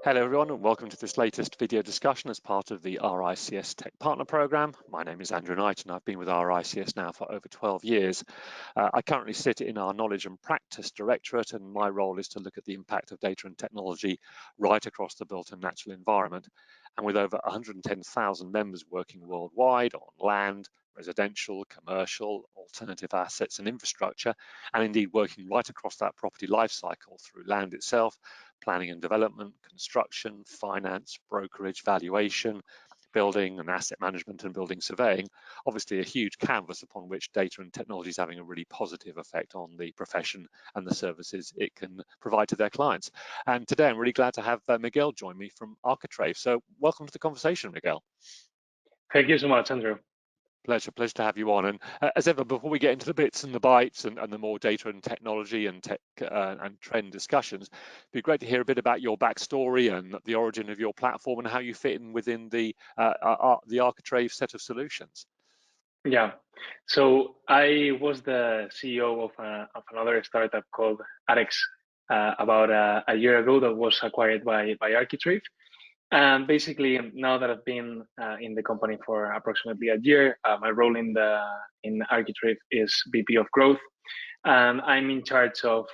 Hello everyone and welcome to this latest video discussion as part of the RICS Tech Partner Programme. My name is Andrew Knight and I've been with RICS now for over 12 years. I currently sit in our Knowledge and Practice Directorate, and my role is to look at the impact of data and technology right across the built and natural environment. And with over 110,000 members working worldwide on land, residential, commercial, alternative assets and infrastructure, and indeed working right across that property life cycle through land itself, planning and development, construction, finance, brokerage, valuation, building and asset management and building surveying, obviously a huge canvas upon which data and technology is having a really positive effect on the profession and the services it can provide to their clients. And today I'm really glad to have Miguel join me from Architrave. So welcome to the conversation, Miguel. Thank you so much, Andrew. Pleasure to have you on. And as ever, before we get into the bits and the bytes and the more data and technology and tech and trend discussions, it'd be great to hear a bit about your backstory and the origin of your platform and how you fit in within the Architrave set of solutions. Yeah, so I was the CEO of another startup called RICS about a year ago that was acquired by Architrave. And basically, now that I've been in the company for approximately a year, my role in Architrave is VP of Growth, and I'm in charge of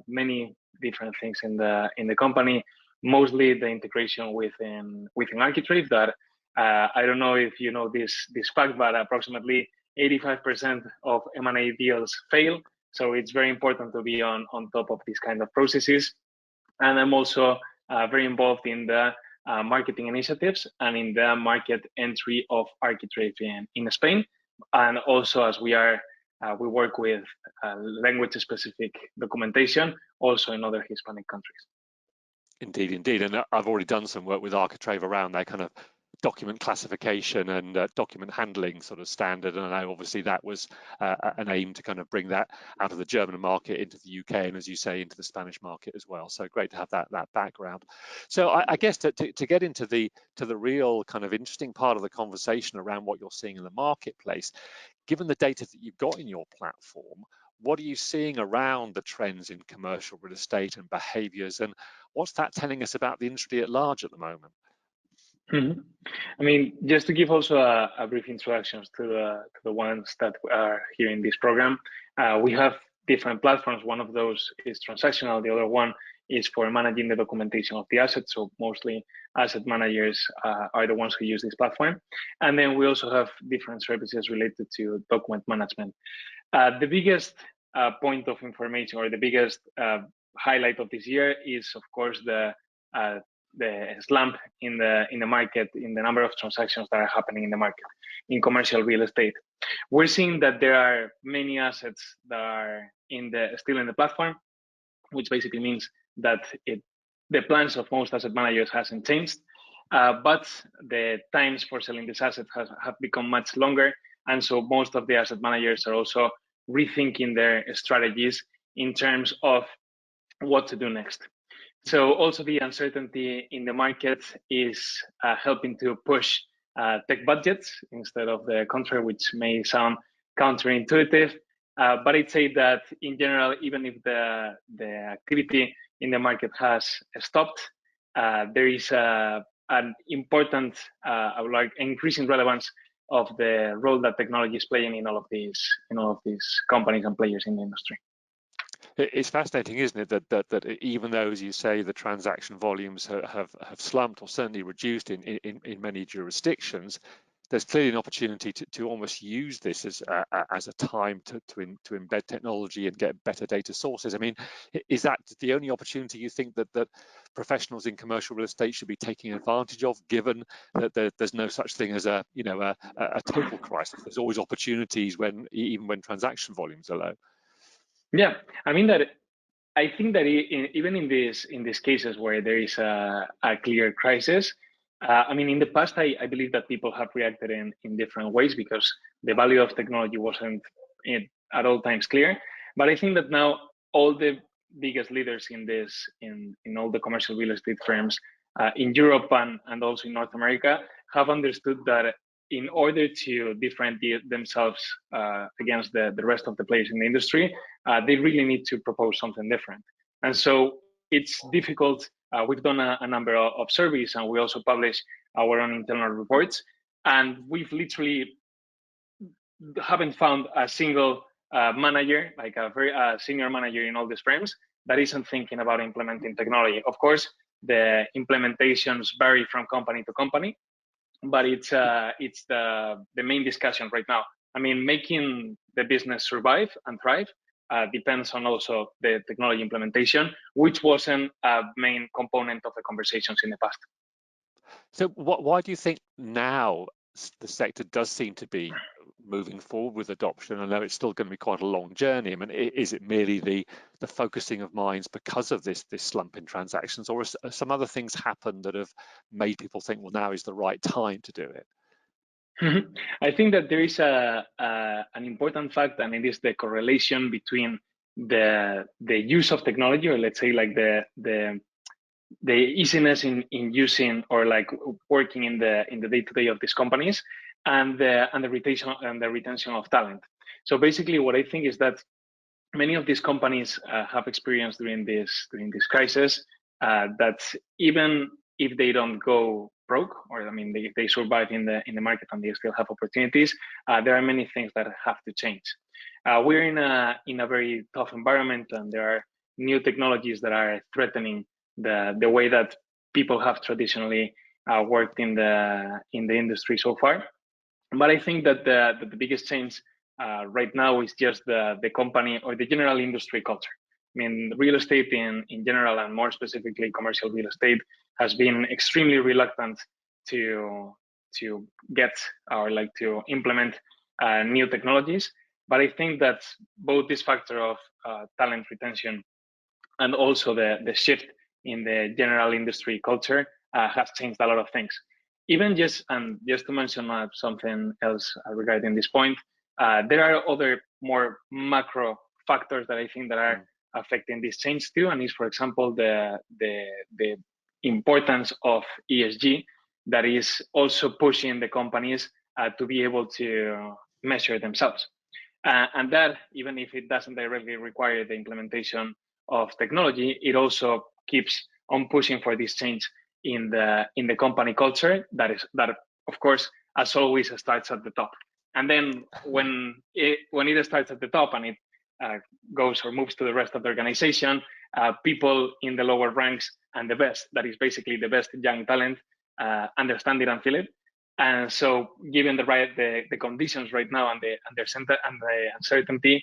many different things in the company. Mostly the integration within Architrave. That I don't know if you know this fact, but approximately 85% of M&A deals fail. So it's very important to be on top of these kind of processes. And I'm also very involved in the marketing initiatives and in the market entry of Architrave in Spain. And also, as we work with language-specific documentation also in other Hispanic countries. Indeed. And I've already done some work with Architrave around their kind of document classification and document handling sort of standard, and I know obviously that was an aim to kind of bring that out of the German market into the UK and, as you say, into the Spanish market as well. So great to have that background. So I guess to get into the real kind of interesting part of the conversation around what you're seeing in the marketplace, given the data that you've got in your platform, what are you seeing around the trends in commercial real estate and behaviours, and what's that telling us about the industry at large at the moment? Mm-hmm. I mean, just to give also a brief introduction to the ones that are here in this program, we have different platforms. One of those is transactional. The other one is for managing the documentation of the assets. So mostly asset managers are the ones who use this platform. And then we also have different services related to document management. The biggest point of information, or the biggest highlight of this year, is of course the slump in the market, in the number of transactions that are happening in the market in commercial real estate. We're seeing that there are many assets that are still in the platform, which basically means that the plans of most asset managers hasn't changed, but the times for selling these assets have become much longer, and so most of the asset managers are also rethinking their strategies in terms of what to do next. So also the uncertainty in the market is helping to push tech budgets instead of the contrary, which may sound counterintuitive. But I'd say that in general, even if the activity in the market has stopped, there is an important, increasing relevance of the role that technology is playing in all of these companies and players in the industry. It's fascinating, isn't it, that even though, as you say, the transaction volumes have slumped or certainly reduced in many jurisdictions, there's clearly an opportunity to almost use this as a time to embed technology and get better data sources. I mean, is that the only opportunity you think that professionals in commercial real estate should be taking advantage of, given that there's no such thing as a total crisis? There's always opportunities even when transaction volumes are low. Yeah, I think that even in these cases where there is a clear crisis, I mean, in the past, I believe that people have reacted in different ways because the value of technology wasn't at all times clear. But I think that now all the biggest leaders in all the commercial real estate firms in Europe and also in North America have understood that in order to differentiate themselves against the rest of the players in the industry, they really need to propose something different. And so it's difficult. We've done a number of surveys, and we also publish our own internal reports, and we've literally haven't found a single manager, like a very senior manager in all these firms, that isn't thinking about implementing technology. Of course, the implementations vary from company to company, but it's the main discussion right now. I mean, making the business survive and thrive depends on also the technology implementation, which wasn't a main component of the conversations in the past. So why do you think now the sector does seem to be moving forward with adoption? I know it's still going to be quite a long journey. I mean, is it merely the focusing of minds because of this slump in transactions, or have some other things happened that have made people think, well, now is the right time to do it? I think that there is an important fact, and it is the correlation between the use of technology, or let's say like the easiness in using or like working in the day-to-day of these companies, and the retention of talent. So basically, what I think is that many of these companies have experienced during this crisis that even if they don't go broke, or I mean, if they survive in the market and they still have opportunities, there are many things that have to change. We're in a very tough environment, and there are new technologies that are threatening the way that people have traditionally worked in the industry so far. But I think that the biggest change right now is just the company or the general industry culture. I mean, real estate in general, and more specifically commercial real estate, has been extremely reluctant to get or like to implement new technologies. But I think that both this factor of talent retention and also the shift in the general industry culture has changed a lot of things. Even just to mention something else regarding this point, there are other more macro factors that I think that are affecting this change too, and is, for example, the importance of ESG that is also pushing the companies to be able to measure themselves, and that, even if it doesn't directly require the implementation of technology, it also keeps on pushing for this change in the company culture that of course, as always, starts at the top. And then when it starts at the top and it goes or moves to the rest of the organization, people in the lower ranks and the best, that is basically the best young talent, understand it and feel it. And so, given the conditions right now and the uncertainty,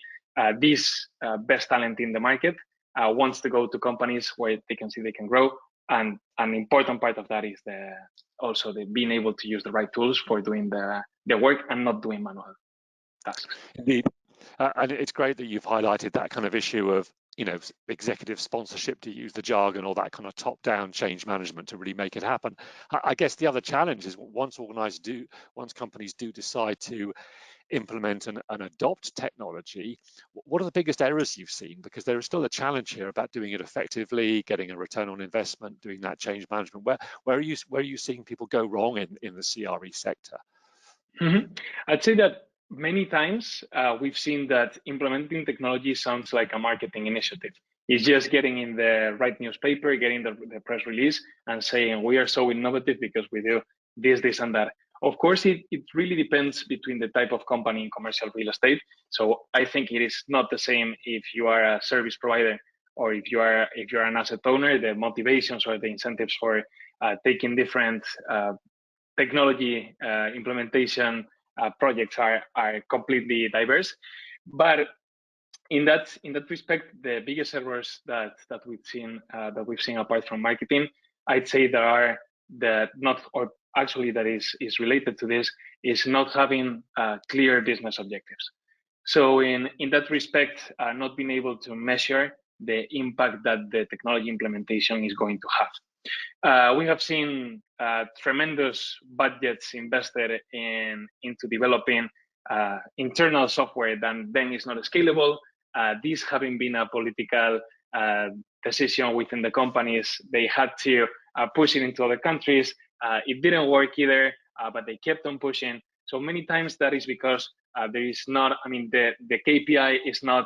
this best talent in the market wants to go to companies where they can see they can grow. And an important part of that is also the being able to use the right tools for doing the work and not doing manual tasks. Indeed. And it's great that you've highlighted that kind of issue of, executive sponsorship, to use the jargon, or that kind of top-down change management to really make it happen. I guess the other challenge is once companies do decide to implement and adopt technology, what are the biggest errors you've seen? Because there is still a challenge here about doing it effectively, getting a return on investment, doing that change management. Where are you seeing people go wrong in the CRE sector? I'd say that many times we've seen that implementing technology sounds like a marketing initiative. It's just getting in the right newspaper, getting the press release, and saying we are so innovative because we do this, and that. Of course, it really depends between the type of company in commercial real estate. So I think it is not the same if you are a service provider or if you're an asset owner. The motivations or the incentives for taking different technology implementation projects are completely diverse. But in that respect, the biggest errors that we've seen apart from marketing, I'd say that is related to this, is not having clear business objectives. So in that respect, not being able to measure the impact that the technology implementation is going to have. We have seen tremendous budgets invested into developing internal software that then is not scalable. This having been a political decision within the companies, they had to push it into other countries. It didn't work either, but they kept on pushing. So many times that is because there is not, the KPI is not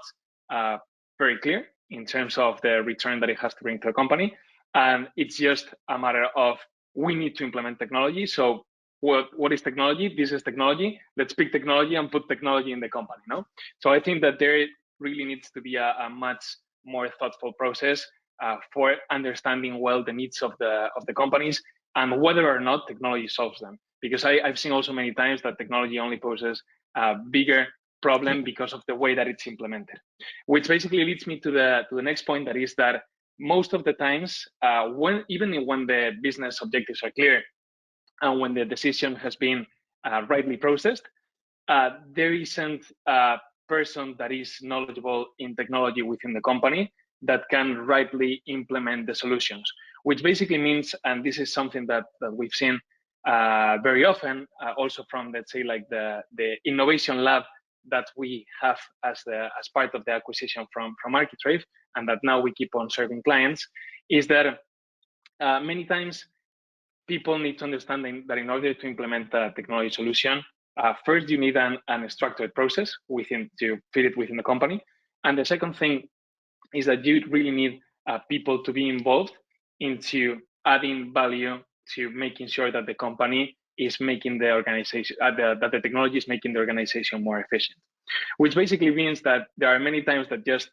very clear. in terms of the return that it has to bring to a company. And it's just a matter of we need to implement technology. So what is technology? This is technology. Let's pick technology and put technology in the company. No. So I think that there really needs to be a much more thoughtful process for understanding well the needs of the companies and whether or not technology solves them. Because I've seen also many times that technology only poses a bigger problem because of the way that it's implemented, which basically leads me to the next point, that is that most of the times, even when the business objectives are clear and when the decision has been rightly processed, there isn't a person that is knowledgeable in technology within the company that can rightly implement the solutions, which basically means, and this is something that we've seen very often, also from, let's say, like the innovation lab that we have as part of the acquisition from Architrave, and that now we keep on serving clients, is that many times people need to understand that in order to implement a technology solution, first you need an structured process to fit it within the company, and the second thing is that you really need people to be involved into adding value to making sure that the company is making the organization, that the technology is making the organization more efficient. Which basically means that there are many times that just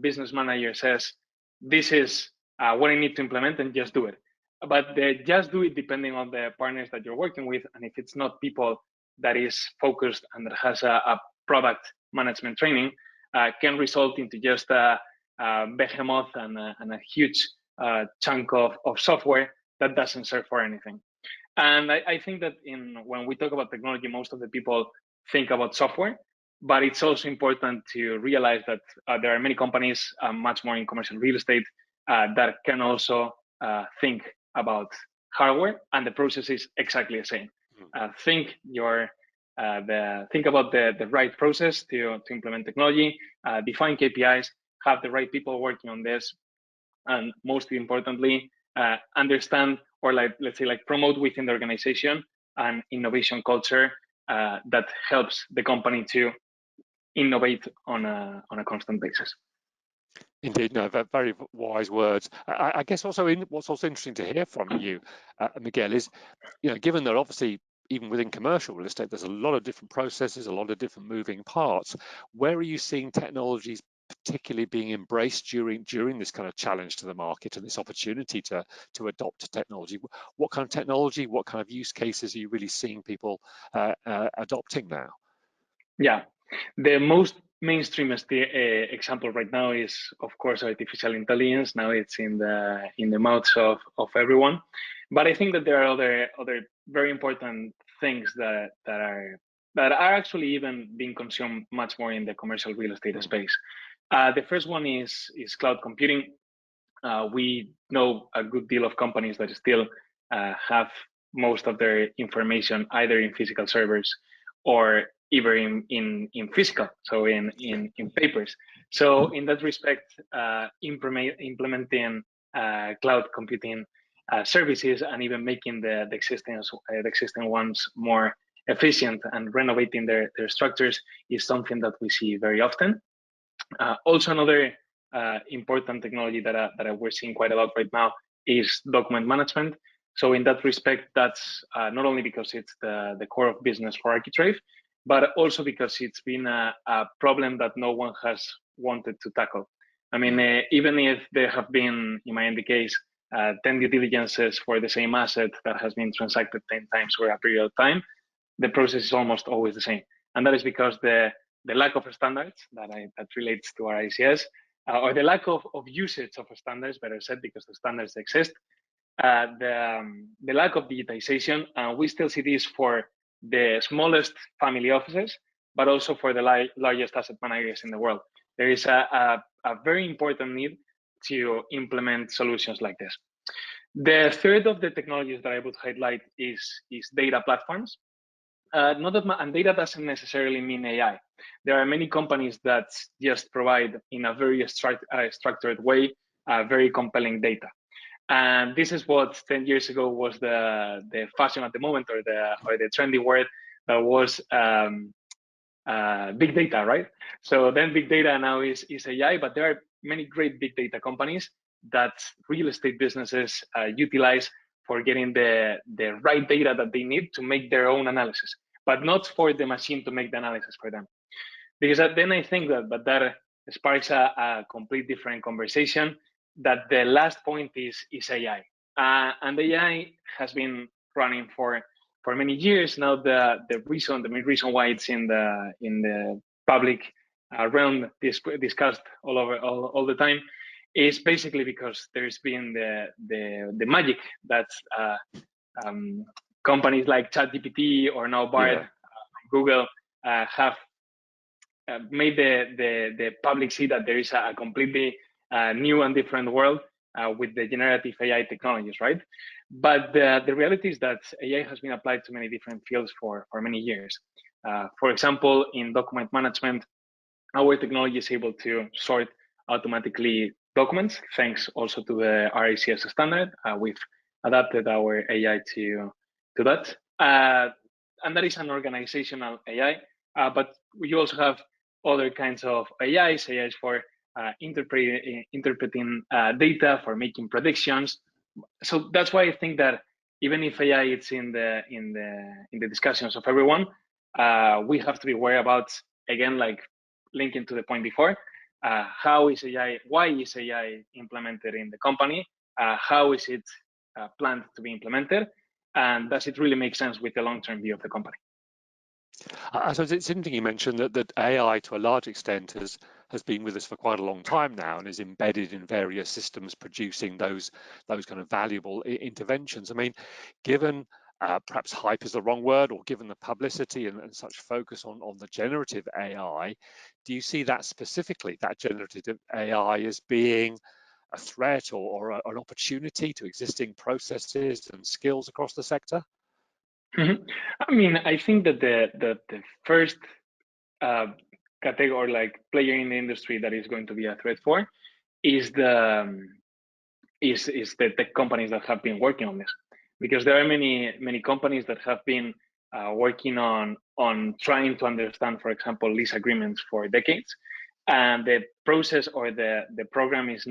business manager says, this is what I need to implement, and just do it. But they just do it depending on the partners that you're working with. And if it's not people that is focused and that has a product management training, can result into just a behemoth and a huge chunk of software that doesn't serve for anything. And I think that when we talk about technology, most of the people think about software, but it's also important to realize that there are many companies, much more in commercial real estate, that can also think about hardware, and the process is exactly the same. Think about the right process to implement technology, define KPIs, have the right people working on this, and most importantly, understand, or let's say promote within the organization an innovation culture that helps the company to innovate on a constant basis. Indeed, no, very wise words. I guess what's also interesting to hear from you, Miguel, is, given that obviously even within commercial real estate, there's a lot of different processes, a lot of different moving parts. Where are you seeing technologies particularly being embraced during this kind of challenge to the market and this opportunity to adopt technology? What kind of technology, what kind of use cases are you really seeing people adopting now? Yeah, the most mainstream example right now is, of course, artificial intelligence. Now it's in the mouths of everyone. But I think that there are other very important things that are actually even being consumed much more in the commercial real estate space. The first one is cloud computing. We know a good deal of companies that still have most of their information either in physical servers or even in physical, so in papers. So in that respect, implementing cloud computing services and even making the existing ones more efficient and renovating their structures is something that we see very often. Also, another important technology that we're seeing quite a lot right now is document management. So in that respect, that's not only because it's the core of business for Architrave, but also because it's been a problem that no one has wanted to tackle. I mean, even if there have been, in my case, 10 due diligences for the same asset that has been transacted 10 times for a period of time, the process is almost always the same. And that is because the lack of standards that relates to our RICS, or the lack of usage of standards, better said, because the standards exist, the lack of digitization, we still see this for the smallest family offices, but also for the largest asset managers in the world. There is a very important need to implement solutions like this. The third of the technologies that I would highlight is data platforms. And data doesn't necessarily mean AI. There are many companies that just provide in a very structured way, very compelling data. And this is what 10 years ago was the fashion at the moment, or the trendy word that was big data, right? So then big data now is AI, but there are many great big data companies that real estate businesses utilize for getting the right data that they need to make their own analysis, but not for the machine to make the analysis for them. Because then I think that sparks a complete different conversation, that the last point is AI. And AI has been running for many years now. The main reason why it's in the public realm discussed all the time is basically because there's been the magic that companies like ChatGPT or now Bard from Google have made the public see that there is a completely new and different world with the generative AI technologies, right? But the reality is that AI has been applied to many different fields for many years. For example, in document management, our technology is able to sort automatically documents, thanks also to the RICS standard. We've adapted our AI to that. And that is an organizational AI, but we also have other kinds of AIs for interpreting data, for making predictions. So that's why I think that even if AI is in the discussions of everyone, we have to be aware about, again, like linking to the point before, how is AI? Why is AI implemented in the company? How is it planned to be implemented? And does it really make sense with the long-term view of the company? So it's interesting you mentioned that AI, to a large extent, has been with us for quite a long time now and is embedded in various systems producing those kind of valuable interventions. I mean, given perhaps hype is the wrong word, or given the publicity and such focus on the generative AI, do you see that specifically, that generative AI, as being a threat or an opportunity to existing processes and skills across the sector? Mm-hmm. I mean, I think that the first category, or like player in the industry, that is going to be a threat for is the tech companies that have been working on this, because there are many companies that have been working on trying to understand, for example, lease agreements for decades, and the process or the program is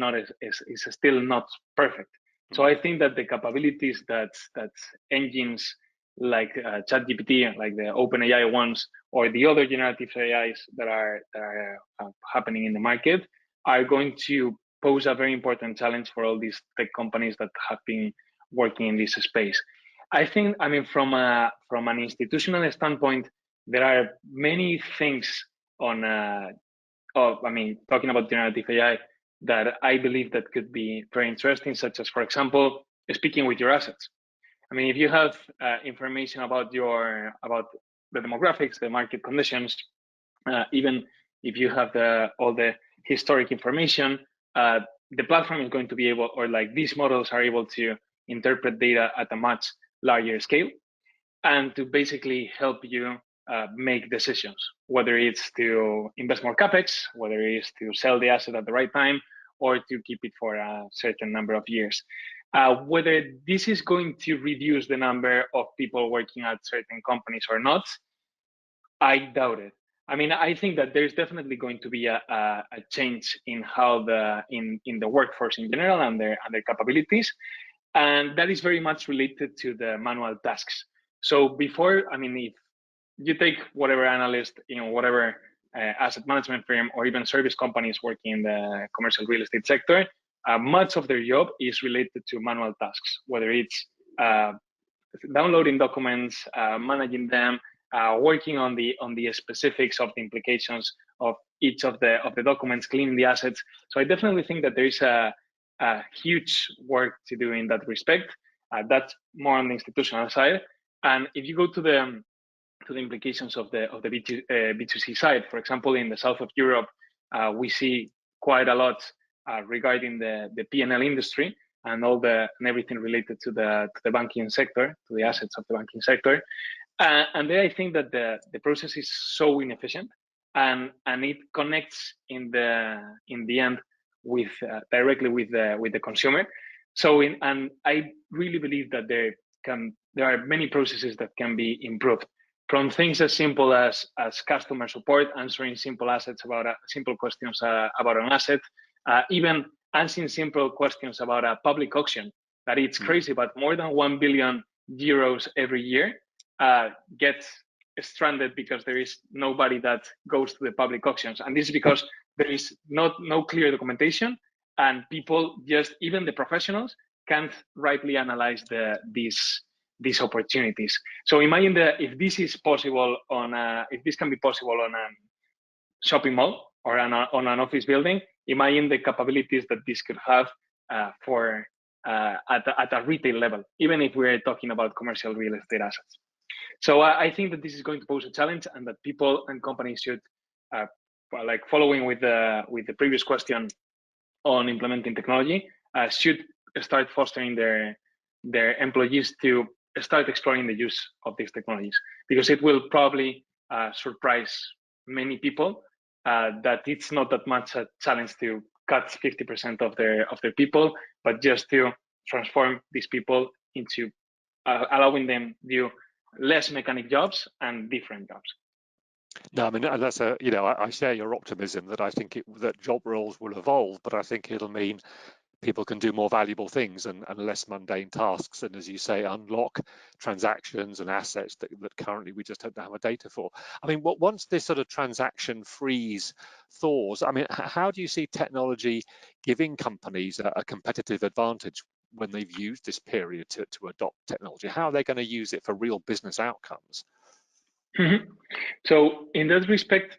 still not perfect. So I think that the capabilities that engines like ChatGPT, like the OpenAI ones, or the other generative AIs that are happening in the market, are going to pose a very important challenge for all these tech companies that have been working in this space. I think, I mean, from an institutional standpoint, there are many things talking about generative AI that I believe that could be very interesting, such as, for example, speaking with your assets. I mean, if you have information about the demographics, the market conditions, even if you have all the historic information, the platform is going to be able, or like these models are able to interpret data at a much larger scale, and to basically help you make decisions, whether it's to invest more capex, whether it's to sell the asset at the right time, or to keep it for a certain number of years. Whether this is going to reduce the number of people working at certain companies or not, I doubt it. I mean, I think that there's definitely going to be a change in how in the workforce in general and their capabilities, and that is very much related to the manual tasks. So before, I mean, if you take whatever analyst, whatever asset management firm, or even service companies working in the commercial real estate sector, much of their job is related to manual tasks, whether it's downloading documents, managing them, working on the specifics of the implications of each of the documents, cleaning the assets. So I definitely think that there is a huge work to do in that respect. That's more on the institutional side. And if you go to the implications of the B2C side, for example, in the south of Europe, we see quite a lot regarding the P&L industry and everything related to the banking sector, to the assets of the banking sector. And there I think that the process is so inefficient, and it connects in the end with directly with the consumer. So and I really believe that there are many processes that can be improved, from things as simple as customer support, answering simple questions about an asset, even answering simple questions about a public auction, that it's crazy, but more than 1 billion euros every year gets stranded because there is nobody that goes to the public auctions. And this is because there is no clear documentation, and people, just even the professionals, can't rightly analyze these opportunities. So imagine if this is possible if this can be possible on a shopping mall or on an office building, imagine the capabilities that this could have at a retail level, even if we're talking about commercial real estate assets. So I think that this is going to pose a challenge, and that people and companies should, like following with the previous question on implementing technology, should start fostering their employees to start exploring the use of these technologies, because it will probably surprise many people that it's not that much a challenge to cut 50% of their people, but just to transform these people into allowing them to do less mechanic jobs and different jobs. No, I mean, that's I share your optimism that I think that job roles will evolve, but I think it'll mean people can do more valuable things and less mundane tasks, and as you say, unlock transactions and assets that currently we just don't have a data for. I mean, once this sort of transaction freeze thaws, I mean, how do you see technology giving companies a competitive advantage when they've used this period to adopt technology? How are they going to use it for real business outcomes? Mm-hmm. So in that respect,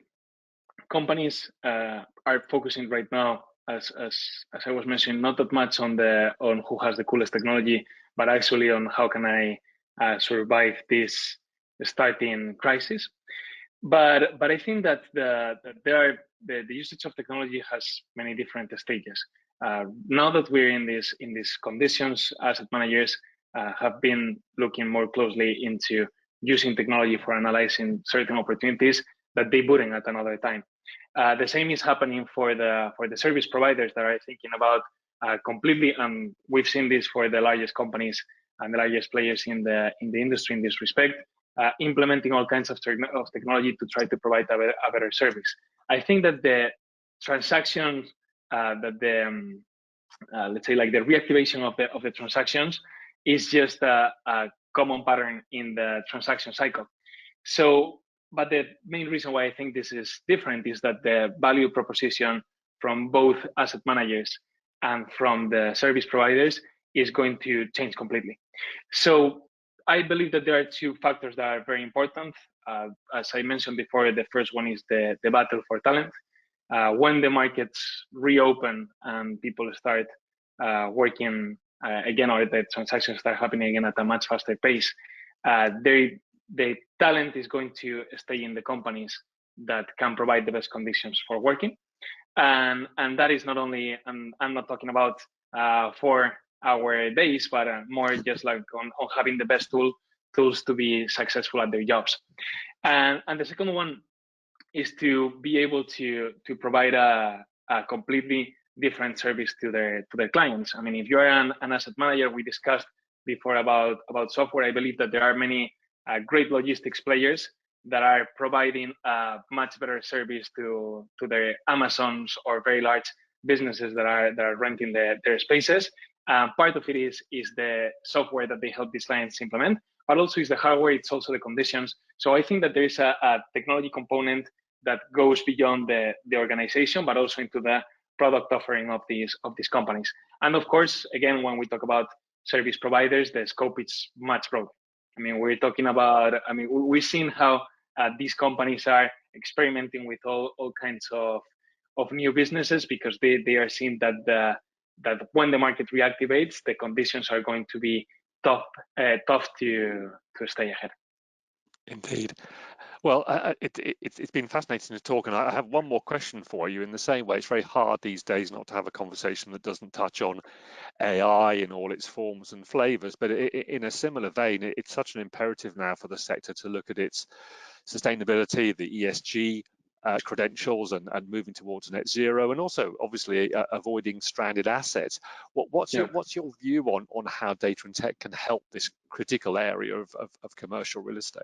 companies are focusing right now, as I was mentioning, not that much on who has the coolest technology, but actually on how can I survive this starting crisis. But I think that the usage of technology has many different stages. Now that we're in these conditions, asset managers have been looking more closely into using technology for analyzing certain opportunities that they wouldn't at another time. The same is happening for the service providers that are thinking about completely, and we've seen this for the largest companies and the largest players in the industry in this respect, implementing all kinds of technology to try to provide a better service. I think that the transactions, let's say like the reactivation of the transactions is just a common pattern in the transaction cycle. So, but the main reason why I think this is different is that the value proposition from both asset managers and from the service providers is going to change completely. So I believe that there are two factors that are very important. As I mentioned before, the first one is the battle for talent. When the markets reopen and people start working again, or the transactions start happening again at a much faster pace, the talent is going to stay in the companies that can provide the best conditions for working. And that is not only, I'm not talking about 4-hour days, but more just like on having the best tools to be successful at their jobs. And the second one is to be able to provide a completely different service to their clients. I mean, if you're an asset manager, we discussed before about software. I believe that there are many great logistics players that are providing a much better service to their Amazons or very large businesses that are renting their spaces. Part of it is the software that they help these clients implement, but also is the hardware. It's also the conditions. So I think that there is a technology component that goes beyond the organization, but also into the product offering of these companies. And of course, again, when we talk about service providers, the scope is much broader. I mean, we're talking about, we've seen how these companies are experimenting with all kinds of new businesses, because they are seeing that when the market reactivates, the conditions are going to be tough to stay ahead. Indeed. Well, it's been fascinating to talk, and I have one more question for you. In the same way, it's very hard these days not to have a conversation that doesn't touch on AI in all its forms and flavors, but in a similar vein, it's such an imperative now for the sector to look at its sustainability, the ESG credentials, and moving towards net zero, and also obviously avoiding stranded assets. What's your view on how data and tech can help this critical area of commercial real estate?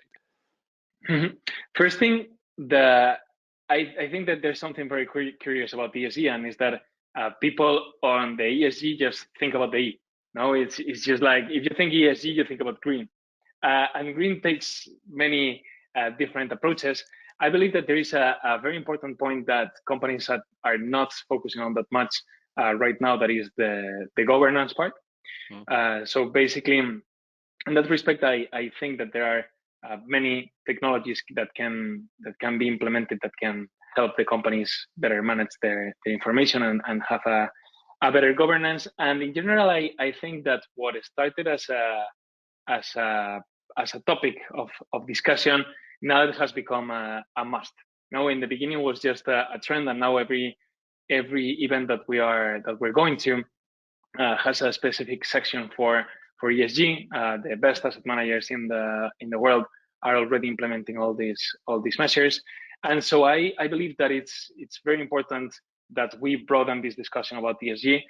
Mm-hmm. First thing, I think that there's something very curious about ESG, and is that people on the ESG just think about the E. No, it's just like if you think ESG, you think about green, and green takes many different approaches. I believe that there is a very important point that companies are not focusing on that much right now. That is the governance part. So basically, in that respect, I think that there are many technologies that can be implemented that can help the companies better manage their information and have a better governance. And in general, I think that what started as a topic of discussion now it has become a must. Now, in the beginning, it was just a trend, and now every event that we're going to has a specific section for ESG. The best asset managers in the world are already implementing all these measures, and so I believe that it's very important that we broaden this discussion about ESG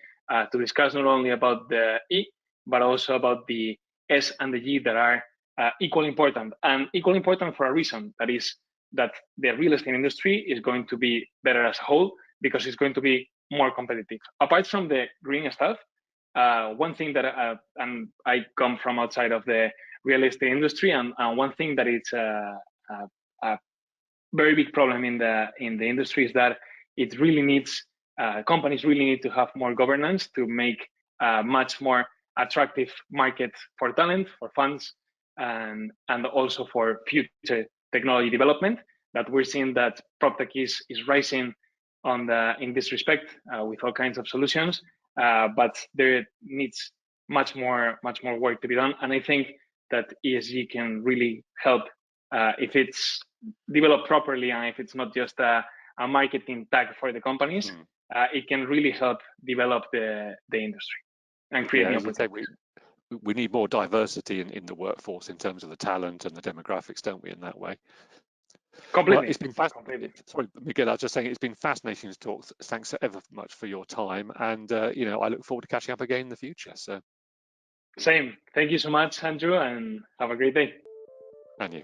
to discuss not only about the E but also about the S and the G that are equally important, and equally important for a reason. That is that the real estate industry is going to be better as a whole because it's going to be more competitive. Apart from the green stuff, one thing that and I come from outside of the real estate industry, and one thing that it's a very big problem in the industry is that it really needs companies really need to have more governance to make much more attractive market for talent, for funds, and also for future technology development. That we're seeing that PropTech is rising in this respect with all kinds of solutions, but there needs much more work to be done. And I think that ESG can really help if it's developed properly, and if it's not just a marketing tag for the companies, it can really help develop the industry and create new opportunities. We need more diversity in the workforce in terms of the talent and the demographics, don't we, in that way? Completely. Well, it's been fascinating. Sorry, Miguel, I was just saying it's been fascinating to talk. Thanks ever much for your time, and I look forward to catching up again in the future. So, same. Thank you so much, Andrew, and have a great day. And you.